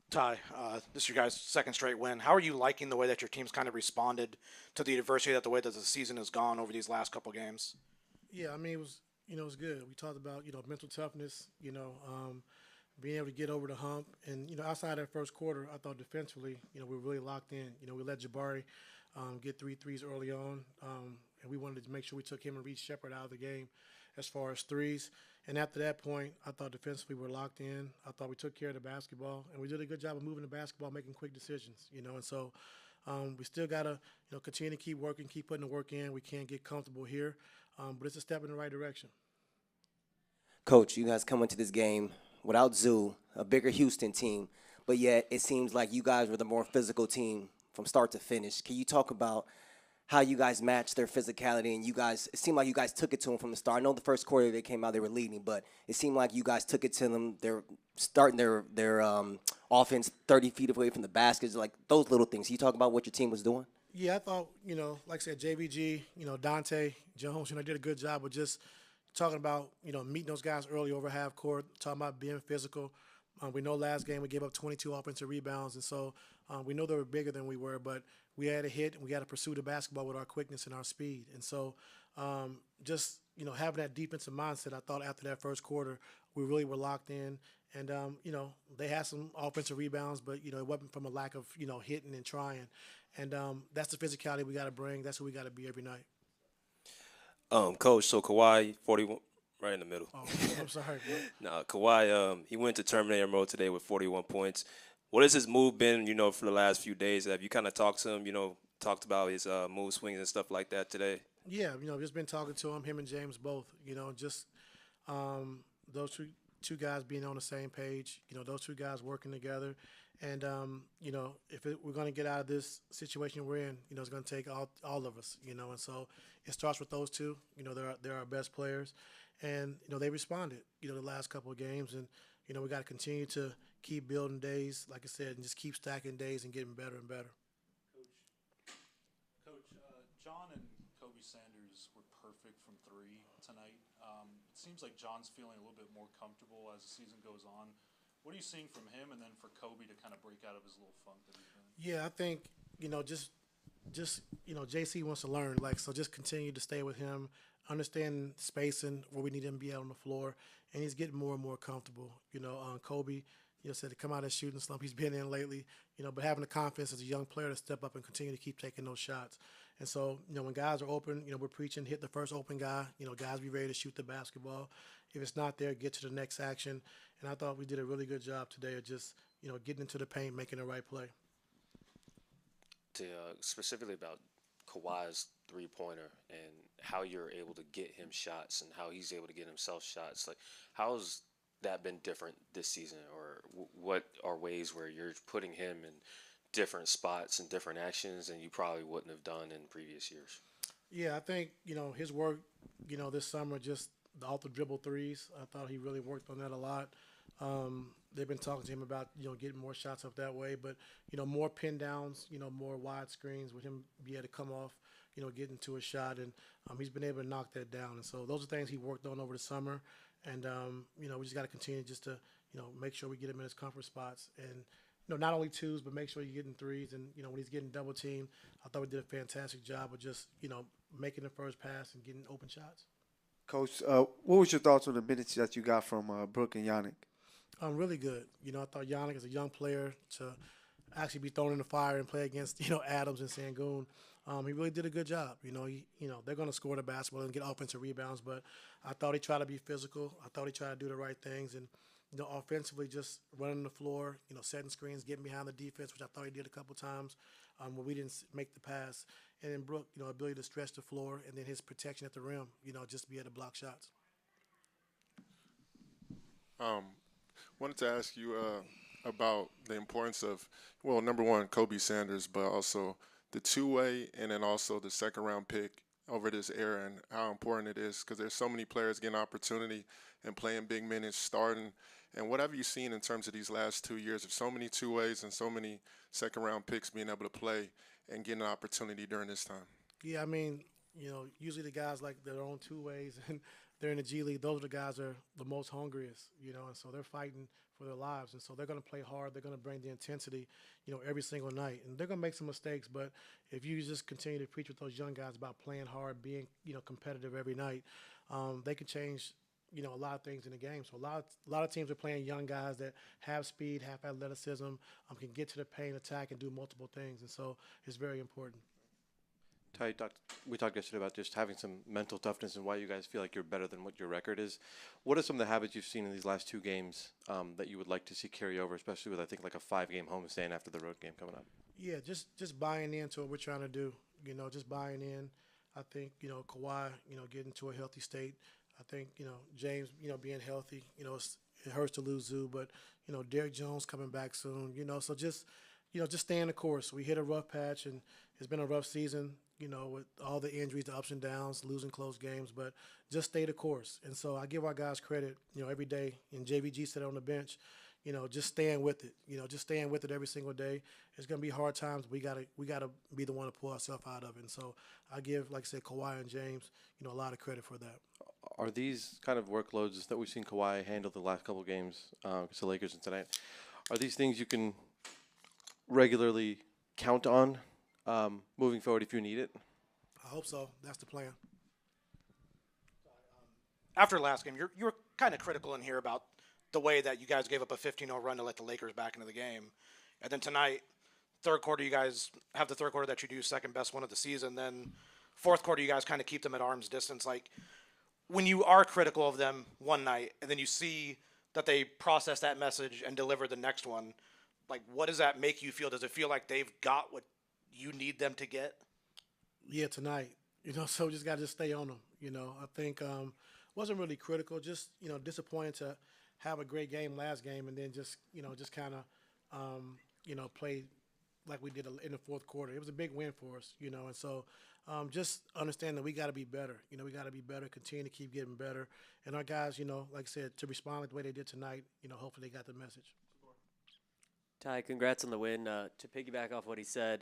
Ty, this is your guys' second straight win. How are you liking the way that your team's kind of responded to the adversity, that the way that the season has gone over these last couple games? Yeah, I mean, it was good. We talked about, mental toughness, being able to get over the hump. And, outside that first quarter, I thought defensively, we were really locked in. We let Jabari get three threes early on. And we wanted to make sure we took him and Reed Shepard out of the game as far as threes. And after that point, I thought defensively we were locked in. I thought we took care of the basketball. And we did a good job of moving the basketball, making quick decisions, And so we still got to, continue to keep working, keep putting the work in. We can't get comfortable here. But it's a step in the right direction. Coach, you guys come into this game without Zoo, a bigger Houston team, but yet it seems like you guys were the more physical team from start to finish. Can you talk about how you guys matched their physicality and it seemed like you guys took it to them from the start? I know the first quarter they came out, they were leading, but it seemed like you guys took it to them. They're starting their offense 30 feet away from the baskets, like those little things. Can you talk about what your team was doing? Yeah, I thought, like I said, JVG, Dante Jones, did a good job of just talking about, meeting those guys early over half court, talking about being physical. We know last game we gave up 22 offensive rebounds, and so we know they were bigger than we were, but we had to hit and we got to pursue the basketball with our quickness and our speed. And so just, having that defensive mindset, I thought after that first quarter, we really were locked in. And, they had some offensive rebounds, but, it wasn't from a lack of, hitting and trying. And that's the physicality we got to bring. That's who we got to be every night. Coach, so Kawhi, 41, right in the middle. Oh, I'm sorry, bro. Nah, Kawhi, he went to Terminator mode today with 41 points. What has his move been, for the last few days? Have you kind of talked to him, talked about his move swings and stuff like that today? Yeah, just been talking to him and James both, just those two guys being on the same page, those two guys working together. And, if we're going to get out of this situation we're in, it's going to take all of us, and so it starts with those two. They're our best players. And, they responded, the last couple of games. And, we got to continue to keep building days, like I said, and just keep stacking days and getting better and better. Coach, John and Kobe Sanders were perfect from three tonight. It seems like John's feeling a little bit more comfortable as the season goes on. What are you seeing from him, and then for Kobe to kind of break out of his little funk that he's been in? Yeah, I think just JC wants to learn, like, so just continue to stay with him, understand spacing where we need him to be out on the floor, and he's getting more and more comfortable. Kobe, said to come out of that shooting slump he's been in lately, but having the confidence as a young player to step up and continue to keep taking those shots. And so, when guys are open, we're preaching, hit the first open guy, guys be ready to shoot the basketball. If it's not there, get to the next action. And I thought we did a really good job today of just, getting into the paint, making the right play. To specifically about Kawhi's three-pointer and how you're able to get him shots and how he's able to get himself shots. Like, how's that been different this season, or what are ways where you're putting him in different spots and different actions and you probably wouldn't have done in previous years? Yeah, I think, his work, this summer, just the off the dribble threes. I thought he really worked on that a lot. They've been talking to him about, getting more shots up that way, but, more pin downs, more wide screens with him be able to come off, get into a shot. And he's been able to knock that down. And so those are things he worked on over the summer. And, we just got to continue just to, make sure we get him in his comfort spots. And, not only twos, but make sure you're getting threes. And, when he's getting double teamed, I thought we did a fantastic job of just, making the first pass and getting open shots. Coach, what was your thoughts on the minutes that you got from Brooke and Yannick? Really good. I thought Yannick is a young player to actually be thrown in the fire and play against, Adams and Sangoon. He really did a good job. They're going to score the basketball and get offensive rebounds, but I thought he tried to be physical. I thought he tried to do the right things. And, offensively just running the floor, setting screens, getting behind the defense, which I thought he did a couple times when we didn't make the pass. And then Brooke, ability to stretch the floor, and then his protection at the rim, just to be able to block shots. Wanted to ask you about the importance of, well, number one, Kobe Sanders, but also the two-way and then also the second-round pick over this era and how important it is, because there's so many players getting opportunity and playing big minutes, starting. And what have you seen in terms of these last 2 years of so many two-ways and so many second-round picks being able to play and getting an opportunity during this time? Yeah, I mean, usually the guys like their own two ways and they're in the G League. Those are the guys that are the most hungriest, and so they're fighting for their lives. And so they're going to play hard. They're going to bring the intensity, every single night. And they're going to make some mistakes, but if you just continue to preach with those young guys about playing hard, being, competitive every night, they can change, a lot of things in the game. So a lot of teams are playing young guys that have speed, have athleticism, can get to the paint, attack, and do multiple things. And so it's very important. Ty, we talked yesterday about just having some mental toughness and why you guys feel like you're better than what your record is. What are some of the habits you've seen in these last 2 games that you would like to see carry over, especially with, I think, like a 5-game homestand after the road game coming up? Yeah, just buying into what we're trying to do. Just buying in. I think, Kawhi, getting to a healthy state. I think, James, being healthy. It hurts to lose Zoo, but, Derrick Jones coming back soon. So just staying the course. We hit a rough patch, and it's been a rough season, with all the injuries, the ups and downs, losing close games, but just stay the course. And so I give our guys credit, every day. And JVG said on the bench, just staying with it. Just staying with it every single day. It's going to be hard times. We gotta be the one to pull ourselves out of it. And so I give, like I said, Kawhi and James, a lot of credit for that. Are these kind of workloads that we've seen Kawhi handle the last couple of games against the Lakers and tonight, are these things you can regularly count on moving forward if you need it? I hope so. That's the plan. After last game, you were kind of critical in here about the way that you guys gave up a 15-0 run to let the Lakers back into the game. And then tonight, third quarter, you guys have the third quarter that you do, second best one of the season. Then fourth quarter, you guys kind of keep them at arm's distance. Like, when you are critical of them one night and then you see that they process that message and deliver the next one, like, what does that make you feel? Does it feel like they've got what you need them to get? Yeah, tonight. So we just got to stay on them. I think wasn't really critical, just, disappointed to have a great game last game and then just kind of play like we did in the fourth quarter. It was a big win for us, and so just understand that we got to be better. We got to be better, continue to keep getting better. And our guys, like I said, to respond like the way they did tonight, hopefully they got the message. Ty, congrats on the win. To piggyback off what he said,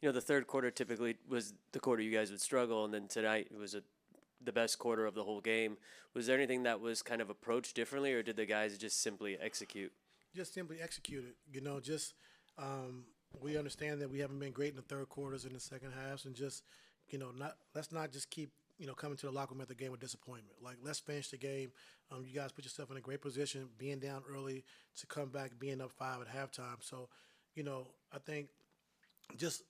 the third quarter typically was the quarter you guys would struggle, and then tonight it was the best quarter of the whole game. Was there anything that was kind of approached differently, or did the guys just simply execute? Just simply execute it. We understand that we haven't been great in the third quarters and the second halves, and just, let's not just keep, coming to the locker room at the game with disappointment. Like, let's finish the game. You guys put yourself in a great position, being down early to come back, being up 5 at halftime. So, I think just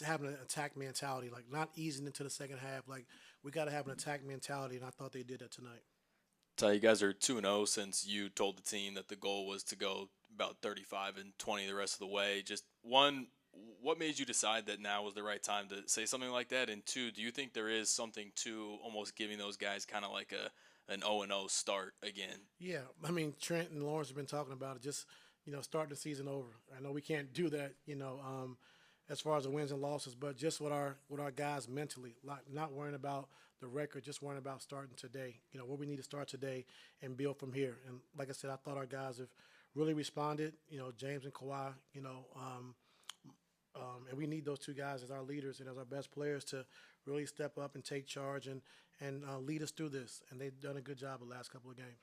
having an attack mentality, like not easing into the second half. Like, we got to have an attack mentality, and I thought they did that tonight. Ty, you guys are 2-0 since you told the team that the goal was to go about 35 and 20 the rest of the way. Just one, what made you decide that now was the right time to say something like that? And two, do you think there is something to almost giving those guys kind of like an 0-0 start again? Yeah, I mean, Trent and Lawrence have been talking about it, just, starting the season over. I know we can't do that, as far as the wins and losses, but just with our guys mentally, not worrying about the record, just worrying about starting today. Where we need to start today and build from here. And like I said, I thought our guys have really responded. James and Kawhi. And we need those two guys as our leaders and as our best players to really step up and take charge and lead us through this. And they've done a good job the last couple of games.